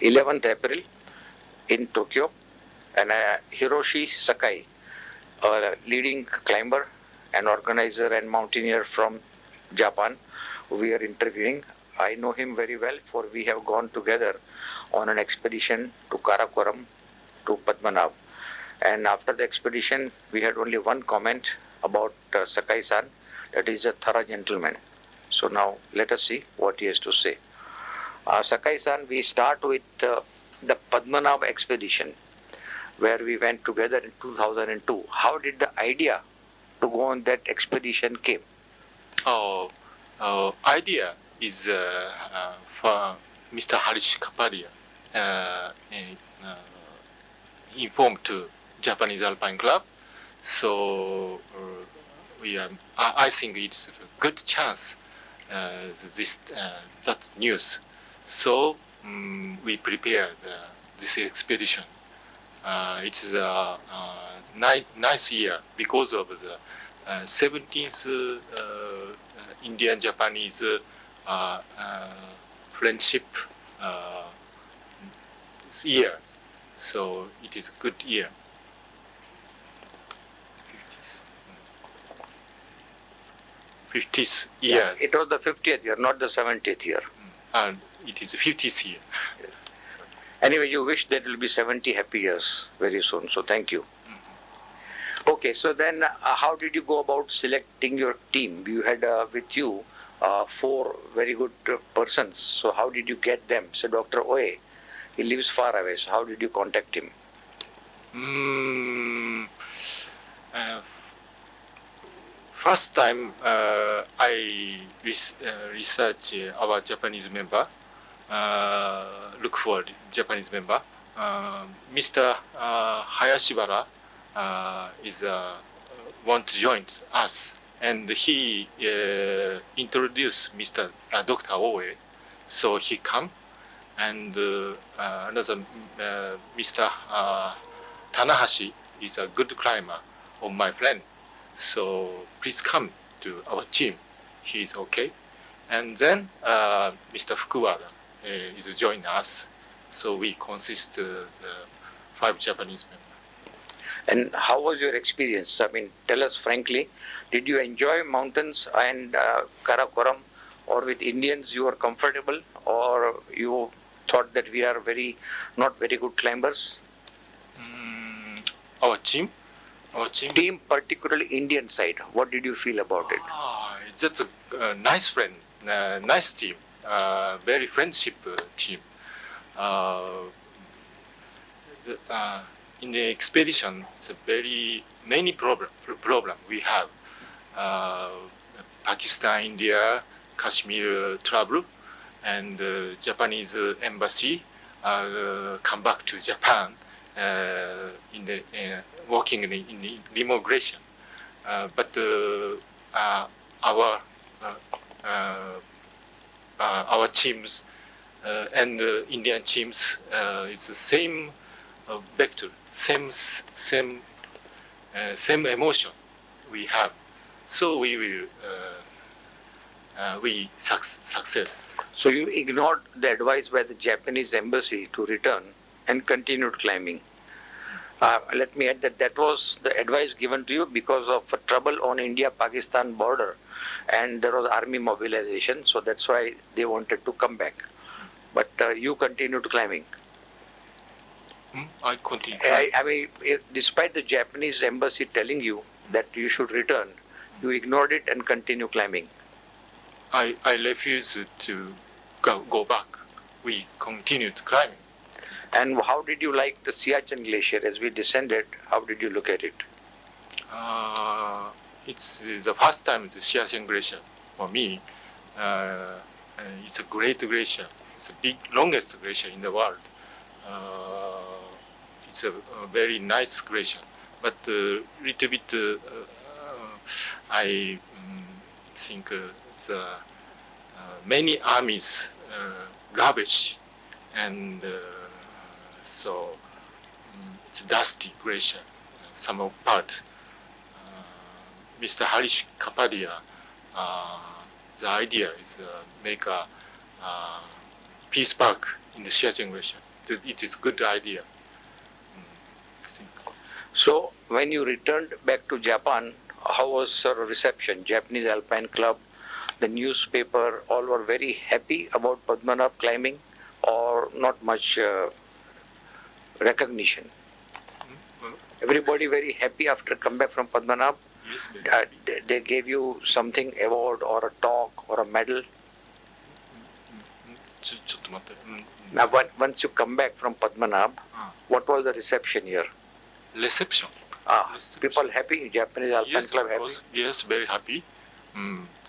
11th April in Tokyo, and Hiroshi Sakai, a leading climber, an organizer and mountaineer from Japan, we are interviewing. I know him very well, for we have gone together on an expedition to Karakoram, to Padmanabh. And after the expedition, we had only one comment about Sakai-san, that is a thorough gentleman. So now let us see what he has to say. Sakai-san, we start with the Padmanabh expedition, where we went together in 2002. How did the idea to go on that expedition came? Idea is for Mr. Harish Kapadia, informed to Japanese Alpine Club. So I think it's a good chance that news. So we prepared this expedition. It is a nice year because of the 17th Indian-Japanese friendship year. So it is a good year. 50th year. Yeah, it was the 50th year, not the 70th year. And it is the 50th year. Yes. Anyway, you wish that it will be 70 happy years very soon. So thank you. Okay, so then how did you go about selecting your team? You had with you 4 very good persons. So how did you get them? So Dr. Oe, he lives far away. So how did you contact him? First time I research our Japanese member, look for Japanese member. Mr. Hayashibara is want to join us, and he introduced Mr. Dr. Oe, so he come, and another Mr. Tanahashi is a good climber of my friend, so please come to our team. He is okay, and then Mr. Fukuwara is join us, so we consist the 5 Japanese members. And how was your experience? I mean, tell us frankly, did you enjoy mountains and Karakoram, or with Indians you were comfortable, or you thought that we are not very good climbers? Our team, Team, particularly Indian side. What did you feel about it? That's a nice friend, nice team, very friendship team. In the expedition, it's a very many problem we have. Pakistan, India, Kashmir travel, and Japanese embassy come back to Japan in the working in the immigration. But our teams and Indian teams, it's the same vector, same emotion we have. So we will success. So you ignored the advice by the Japanese embassy to return and continued climbing. Let me add that was the advice given to you because of trouble on India-Pakistan border, and there was army mobilization, so that's why they wanted to come back. But you continued climbing. I continue. I mean, despite the Japanese embassy telling you that you should return, you ignored it and continue climbing. I refused to go back. We continued climbing. And how did you like the Siachen Glacier as we descended? How did you look at it? It's the first time the Siachen Glacier for me. It's a great glacier. It's the longest glacier in the world. It's a very nice glacier, but a little bit I think many armies garbage, and so it's dusty glacier, some part. Mr. Harish Kapadia, the idea is make a peace park in the Siachen Glacier. it is good idea. I think. So when you returned back to Japan, how was your reception? Japanese Alpine Club, the newspaper, all were very happy about Padmanabh climbing, or not much recognition? Everybody very happy after come back from Padmanabh. Yes, They gave you something, award or a talk or a medal. ちょっと待って。Now, once you come back from Padmanabh, what was the reception here? Reception. People happy? Japanese Alpine Yes, Club of happy? course. Yes, very happy.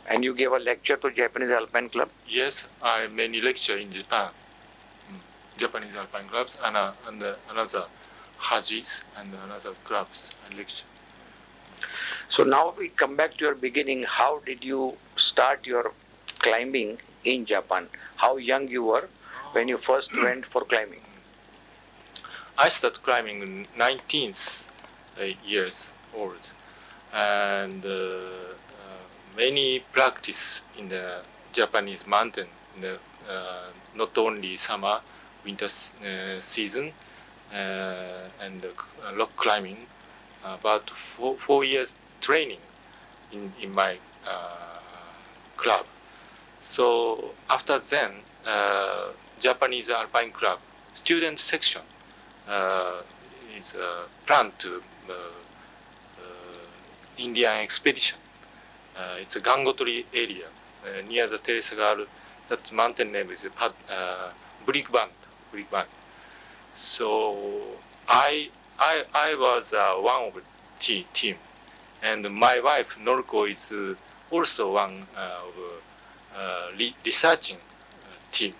And you gave a lecture to Japanese Alpine Club? Yes, I many lecture in Japan. Japanese Alpine clubs and another Hajis and another clubs and lecture. So now we come back to your beginning. How did you start your climbing in Japan? How young you were when you first went for climbing? I started climbing in 19 years old, and many practice in the Japanese mountain, in the, not only summer, winter season, and rock climbing. About 4 years training in my club. So after then, Japanese Alpine Club student section is planned to Indian expedition. It's a Gangotri area near the Teresagar. That mountain name is Brick Band. So I was one of the team, and my wife Noriko is also one of researching team,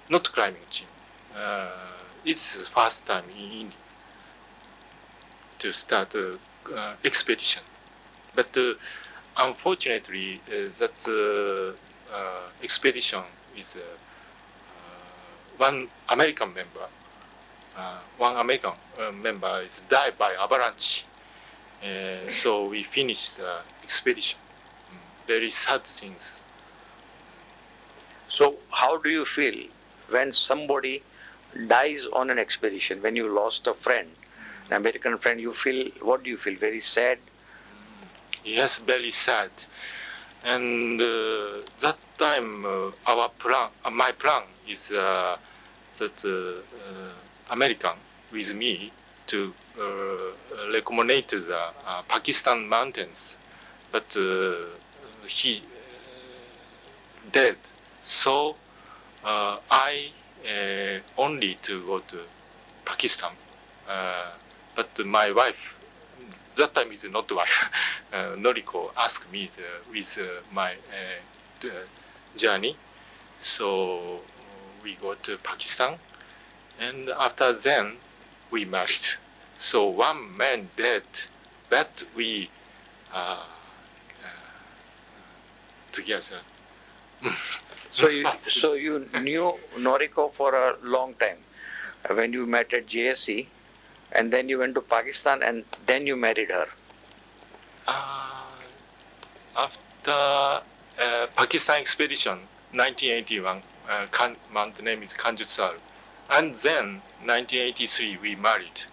not climbing team. It's first time in India to start expedition, but unfortunately that expedition is one American member. One American member is died by avalanche. So we finished the expedition. Very sad things. So how do you feel when somebody dies on an expedition? When you lost a friend, an American friend, what do you feel? Very sad? Yes, very sad. And that time my plan is that American with me to recommend the Pakistan mountains, but he dead. So I only to go to Pakistan, but my wife, that time is not wife, Noriko asked me with my journey. So we go to Pakistan. And after then, we married. So one man dead, but we together. So you knew Noriko for a long time when you met at JSC, and then you went to Pakistan, and then you married her. After Pakistan expedition, 1981, mountain name is Kanjutsar. And then, 1983, we married.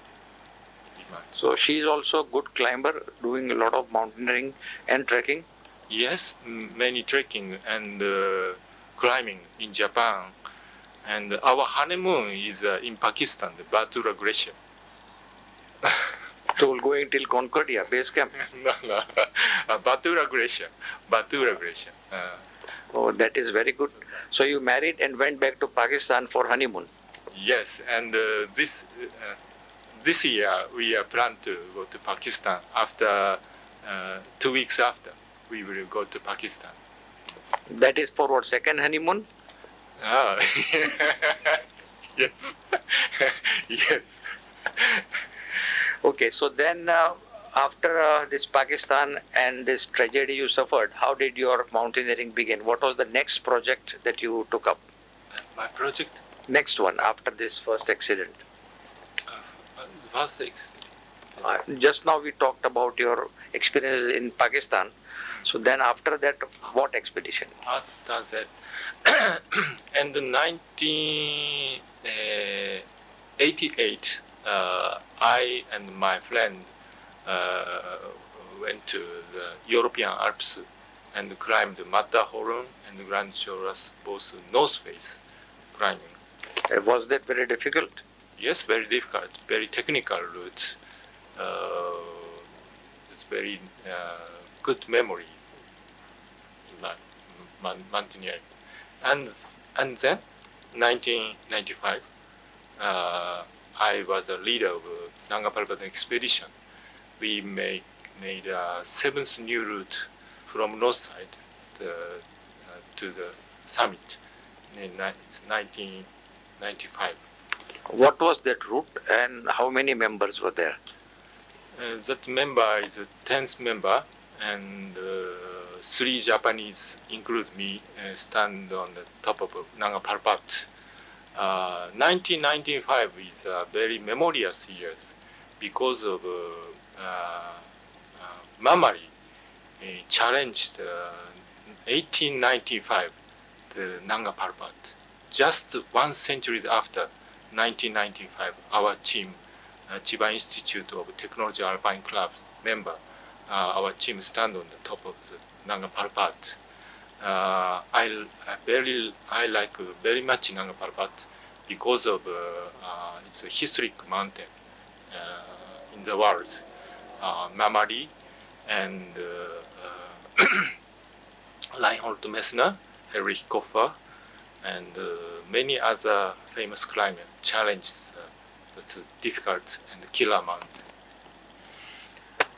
So she is also a good climber, doing a lot of mountaineering and trekking? Yes, many trekking and climbing in Japan. And our honeymoon is in Pakistan, the Batura Glacier. So going till Concordia, base camp? No. Batura Glacier. Oh, that is very good. So you married and went back to Pakistan for honeymoon? Yes, and this year we are planned to go to Pakistan. After 2 weeks after, we will go to Pakistan. That is for what, second honeymoon? Yes. Yes. Okay, so then after this Pakistan and this tragedy you suffered, how did your mountaineering begin? What was the next project that you took up? My project? Next one, after this first accident. First accident. Just now we talked about your experiences in Pakistan. So then after that, what expedition? After that, and 19 88, I and my friend went to the European Alps and climbed Matterhorn and Grand Choras, both north face climbing. Was that very difficult? Yes, very difficult, very technical route. It's very good memory in my mountaineering. And then, 1995, I was a leader of Nanga Parbat expedition. We made a seventh new route from north side to the summit in 1995. What was that route and how many members were there? That member is a 10th member, and 3 Japanese, include me, stand on the top of Nanga Parbat. 1995 is a very memorious year because of Mamari challenged 1895 the Nanga Parbat. Just 1 century after 1995, our team, Chiba Institute of Technology Alpine Club member, our team stand on the top of the Nanga Parbat. I like very much Nanga Parbat because of it's a historic mountain in the world. Mamari and Reinhold Messner, Heinrich Koffer, and many other famous climbers challenges that's difficult and killer mountain.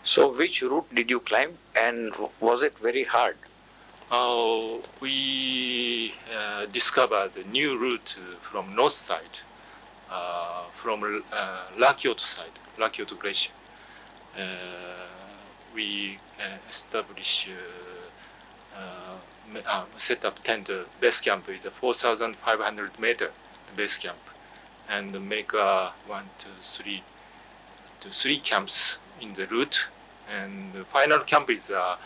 So which route did you climb and was it very hard? We discovered a new route from north side, from La Kyoto side, La Kyoto Glacier. We established, set up tent base camp is a 4,500 meter base camp, and make 3 camps in the route. And the final camp is a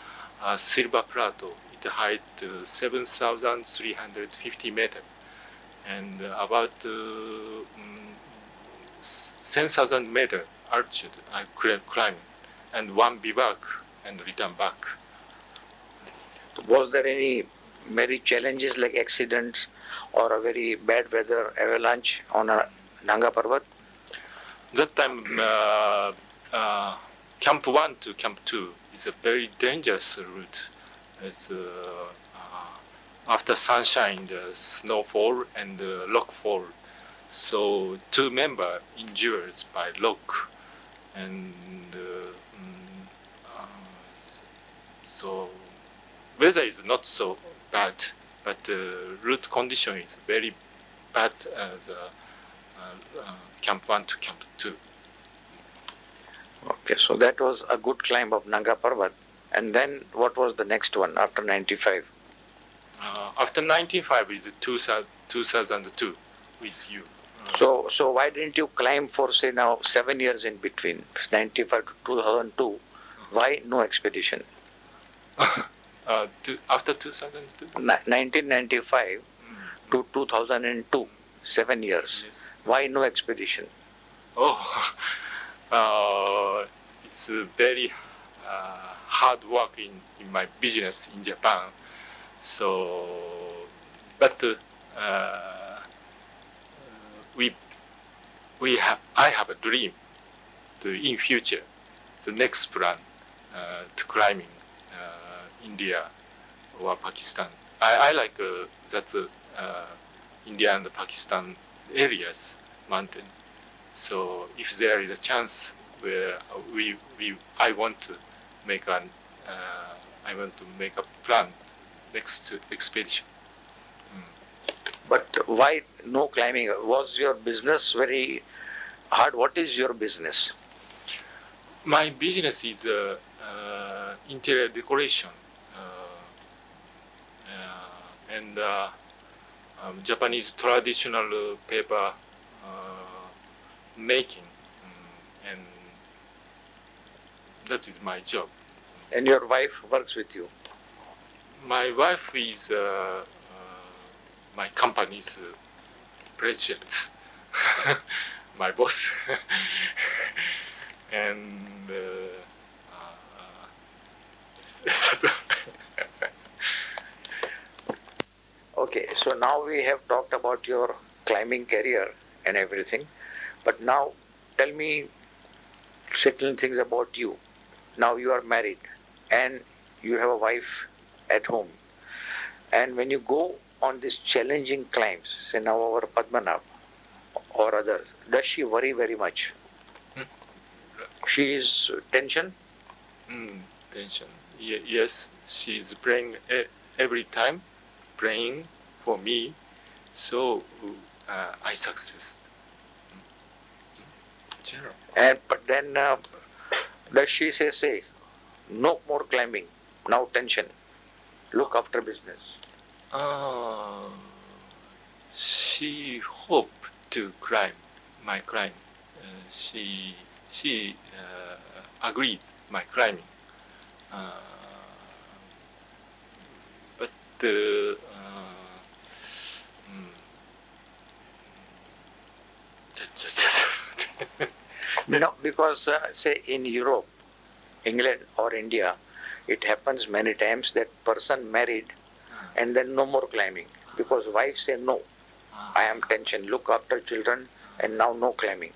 Silver Plateau. It height 7,350 meter, and about 10,000 meter altitude I climb, and 1 bivouac and return back. Was there any very challenges like accidents or a very bad weather, avalanche on a Nanga Parbat? That time, Camp 1 to Camp 2 is a very dangerous route. It's after sunshine, the snowfall and rockfall. So 2 members injured by rock, and so weather is not so bad, but route condition is very bad as Camp 1 to Camp 2. Okay, so that was a good climb of Nanga Parbat. And then what was the next one after 95? After 95 is 2002 with you. So why didn't you climb for say now 7 years in between, 95 to 2002? Why no expedition? After 2002? 1995 to 2002, 7 years. Yes. Why no expedition? It's very hard work in my business in Japan. So, but I have a dream to in future, the next plan to climbing India or Pakistan. I like that India and Pakistan areas mountain. So if there is a chance where I want to make a plan next expedition. But why no climbing? Was your business very hard? What is your business? My business is interior decoration and Japanese traditional paper making, and that is my job. And your wife works with you? My wife is my company's president. my boss. And Okay, so now we have talked about your climbing career and everything, but now tell me certain things about you. Now you are married and you have a wife at home. And when you go on these challenging climbs, say now over Padmanabh or others, does she worry very much? She is tension? tension. Yes, she's praying every time, praying for me, so I success. General. And but then does she say, no more climbing, now tension, look after business? She hoped to climb my climb. She agreed my climbing. But No, because say in Europe, England or India, it happens many times that person married and then no more climbing because wife say no, I am tension, look after children and now no climbing.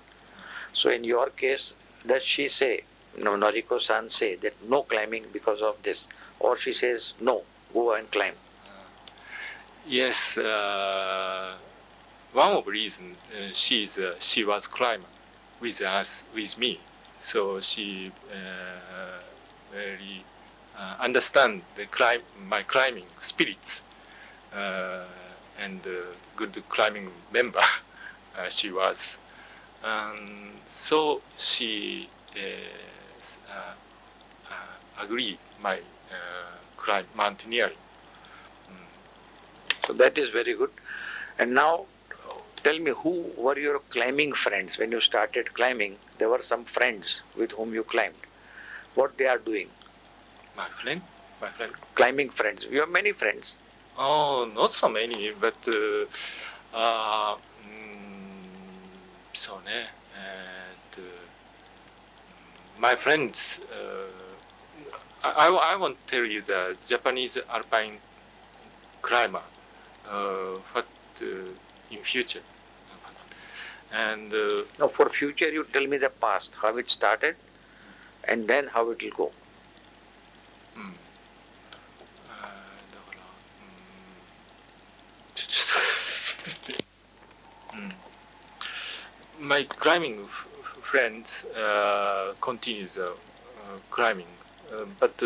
So in your case, does she say, no, Noriko-san say that no climbing because of this, or she says no, go and climb? Yes, one of the reasons she was climber with us, with me, so she very understand my climbing spirits and good climbing member she was. So she agreed my climb mountaineering. So that is very good. And now tell me, who were your climbing friends when you started climbing? There were some friends with whom you climbed. What they are doing? My friend? Climbing friends. You have many friends. Oh, not so many, but so my friends. I want to tell you the Japanese Alpine climber. What in future? And Now, for future, you tell me the past, how it started, and then how it will go. My climbing friends continue climbing, but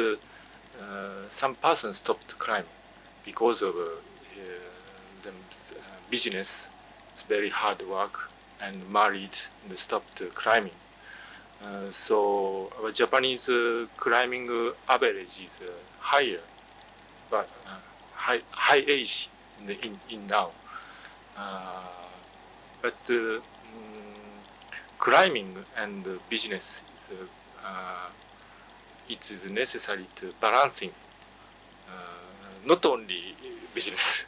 some persons stopped climbing because of them business. It's very hard work, and married and stopped climbing. So our Japanese climbing average is higher, but high age in now. But climbing and business is it is necessary to balancing not only business.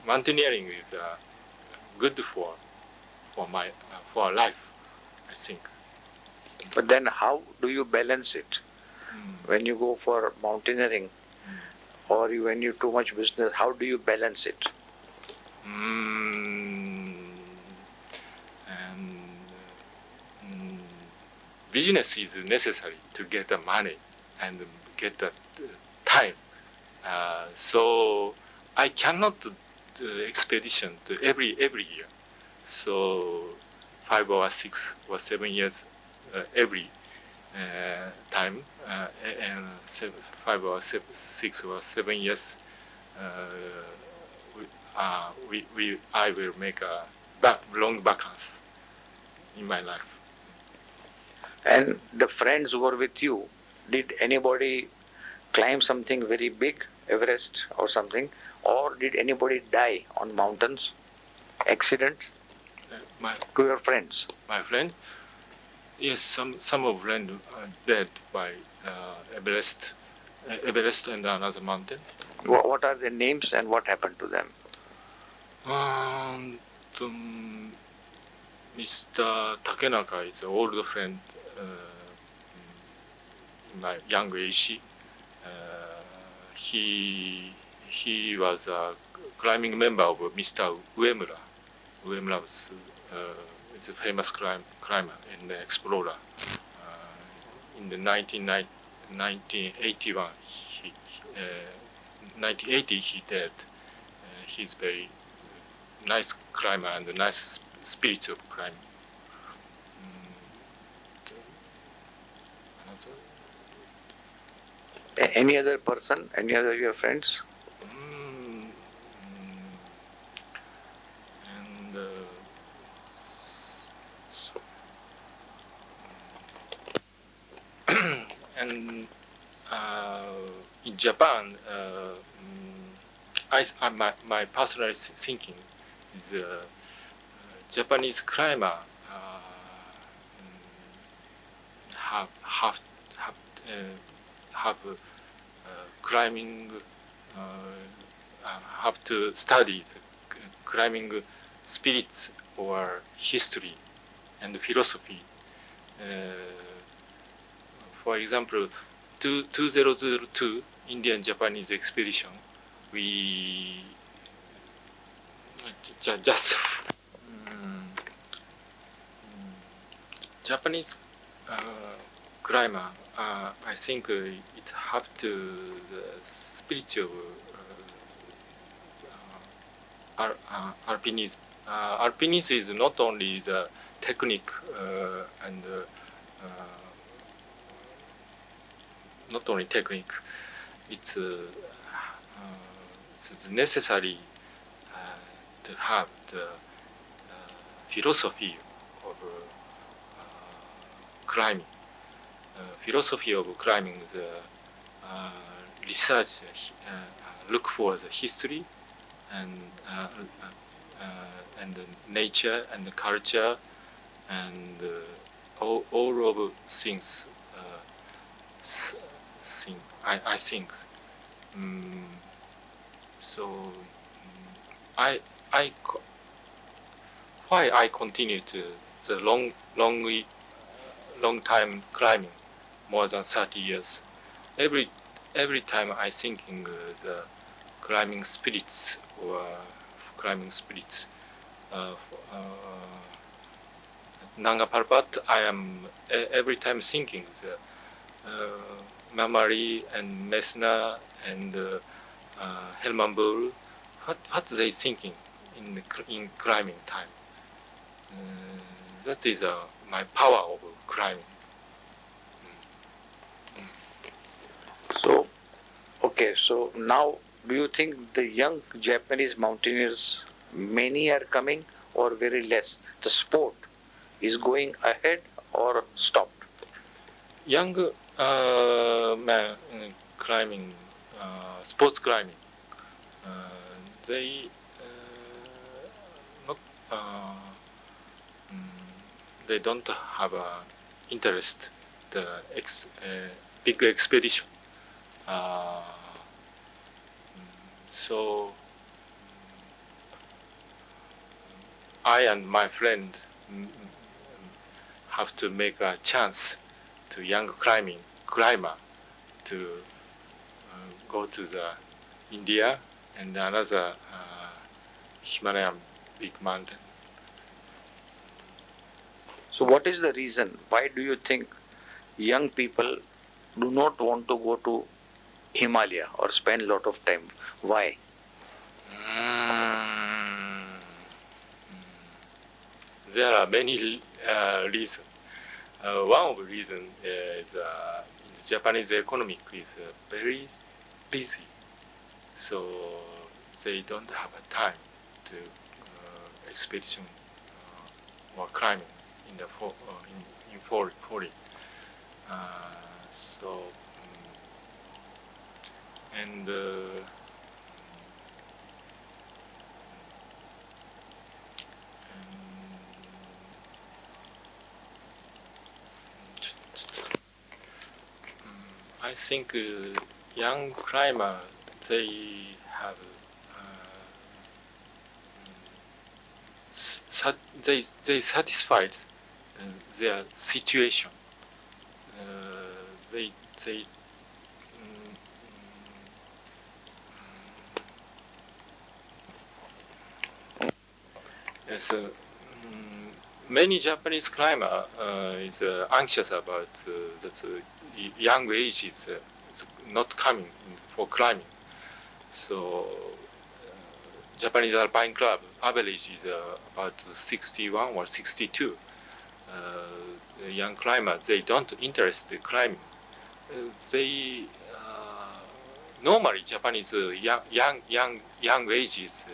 Mountaineering is good for for life, I think. But then how do you balance it? When you go for mountaineering or when you too much business, how do you balance it? Business is necessary to get the money and get the time. So I cannot do expedition to every year. So 5 or 6 or 7 years every time, and 5 or 6 or 7 years, I will make a long vacancy in my life. And the friends who were with you, did anybody climb something very big, Everest or something, or did anybody die on mountains? Accidents? To your friends? My friend? Yes, some of friends are dead by Everest and another mountain. What are their names and what happened to them? Mr. Takenaka is an old friend in my young age. He was a climbing member of Mr. Uemura. Uemura is a famous climber and explorer. In the 1981, 1980 he died. He's very nice climber and a nice spirit of climbing. Any other person? Any other your friends? And and in Japan, my personal thinking is Japanese climber have climbing have to study the climbing spirits or history and philosophy. For example, 2002 Indian-Japanese Expedition, we just Japanese climber. I think it have to the spiritual alpinism. Alpinism is not only the technique and not only technique. It's necessary to have the philosophy of climbing. Philosophy of climbing, the research, look for the history and the nature and the culture and all of things. I think. So why I continue to the long time climbing, more than 30 years. Every time I thinking the climbing spirits or climbing spirits. Nanga Parbat, I am every time thinking the Mamari and Messner and Herman Bull, what they thinking in climbing time. That is my power of climbing. So, okay, so now do you think the young Japanese mountaineers, many are coming or very less? The sport is going ahead or stopped? Young man climbing, sports climbing, they not they don't have interest the big expedition. So I and my friend have to make a chance to young climber to go to the India and another Himalayan big mountain. So what is the reason? Why do you think young people do not want to go to Himalaya or spend a lot of time? Why? There are many reasons. One of the reasons is the Japanese economy is very busy, so they don't have a time to expedition or climbing in the in fall. So and I think young climber they have they satisfied their situation. They yes, many Japanese climber is anxious about that young age is not coming for climbing. So Japanese Alpine Club average is about 61 or 62. The young climbers, they don't interest in climbing. They normally Japanese young ages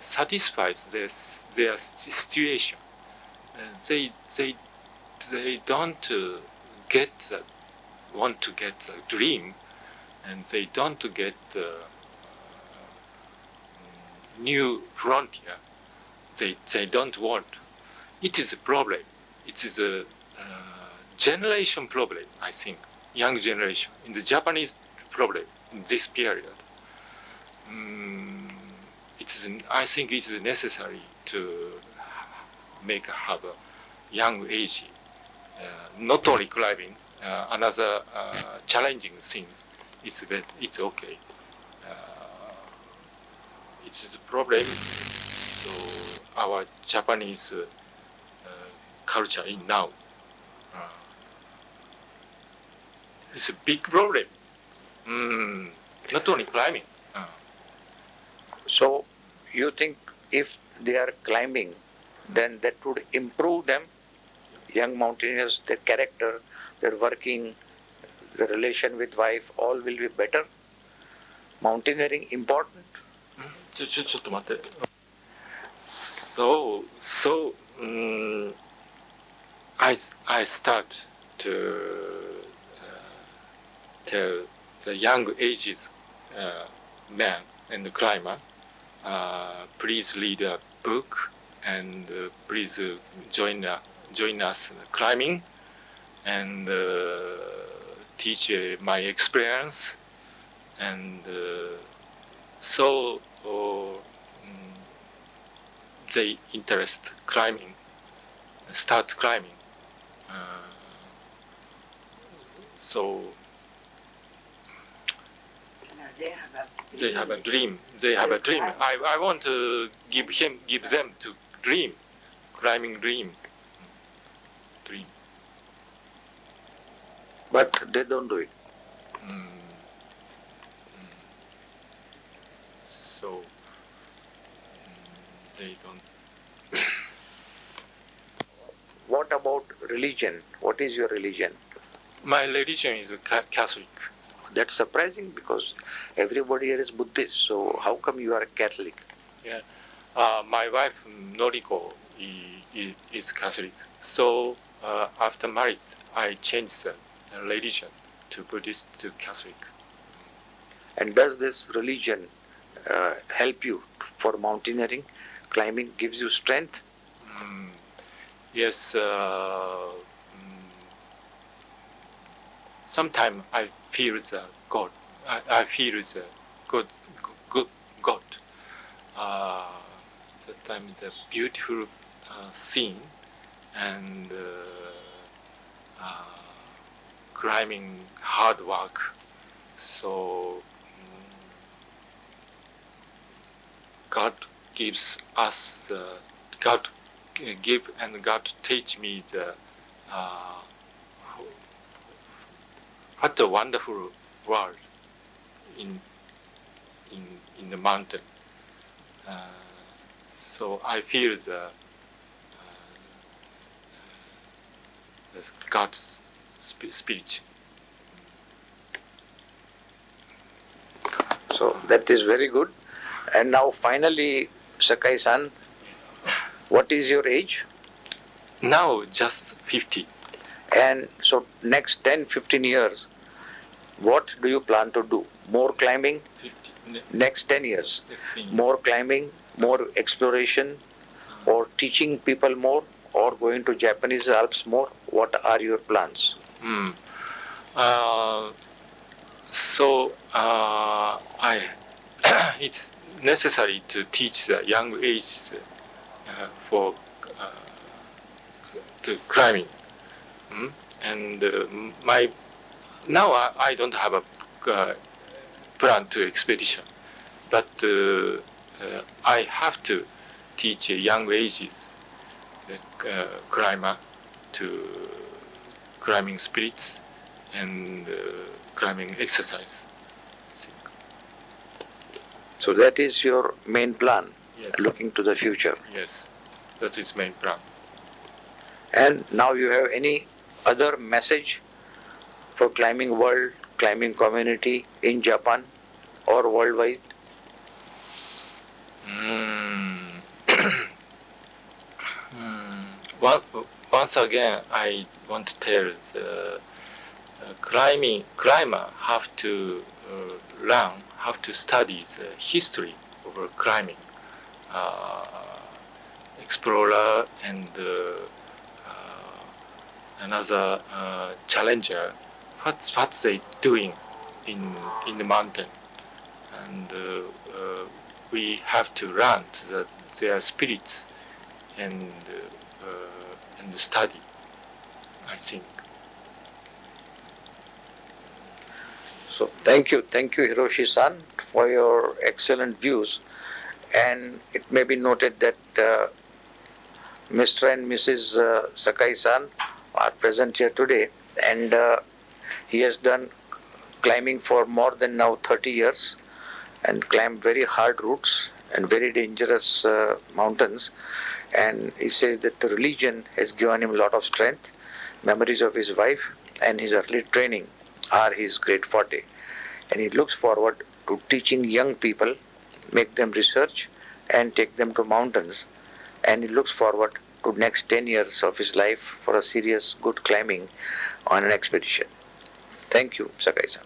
satisfied their situation. They don't want to get the dream, and they don't get the new frontier. They don't want. It is a problem. It is a generation problem, I think. Young generation in the Japanese problem in this period. I think it is necessary to have a young age, not only climbing, another challenging things. It's okay. It is a problem. So our Japanese culture in now. It's a big problem. Not only climbing. So you think if they are climbing, then that would improve them, young mountaineers, their character, their working, the relation with wife, all will be better? Mountaineering important? ちょっと待って。So, I start to tell the young ages man and climber, please read a book and please join us climbing and teach my experience, and so they interest climbing, start climbing. So they have a dream. They have a dream. I want to give them to dream, climbing dream. But they don't do it. So they don't. What about religion? What is your religion? My religion is Catholic. That's surprising because everybody here is Buddhist. So how come you are a Catholic? Yeah, my wife Noriko is Catholic. So after marriage, I changed the religion to Buddhist to Catholic. And does this religion help you for mountaineering? Climbing gives you strength? Yes. Sometimes I feel the God. I feel the good God. Sometimes the beautiful scene and climbing hard work. So God gives us. God give and God teach me the. What a wonderful world in the mountain. So I feel the God's spirit. So that is very good. And now finally, Sakai-san, what is your age? Now just 50. And so next 10, 15 years, what do you plan to do? More climbing? 50. Next 10 years? Next 10 years. More climbing, more exploration, or teaching people more, or going to Japanese Alps more? What are your plans? So it's necessary to teach the young age for to climbing. And my now I don't have a plan to expedition, but I have to teach young ages climber to climbing spirits and climbing exercise. I think. So that is your main plan, Yes. looking to the future. Yes, that is main plan. And now you have any other message for climbing world, climbing community in Japan or worldwide? Once again, I want to tell the climber have to learn, have to study the history of climbing. Explorer and another challenger, what they doing in the mountain, and we have to learn their spirits and study, I think. So thank you Hiroshi-san for your excellent views. And it may be noted that Mr. and Mrs. Sakai-san are present here today, and he has done climbing for more than now 30 years and climbed very hard routes and very dangerous mountains. And he says that the religion has given him a lot of strength. Memories of his wife and his early training are his great forte. And he looks forward to teaching young people, make them research and take them to mountains. And he looks forward to next 10 years of his life for a serious good climbing on an expedition. Thank you, Sakai-san.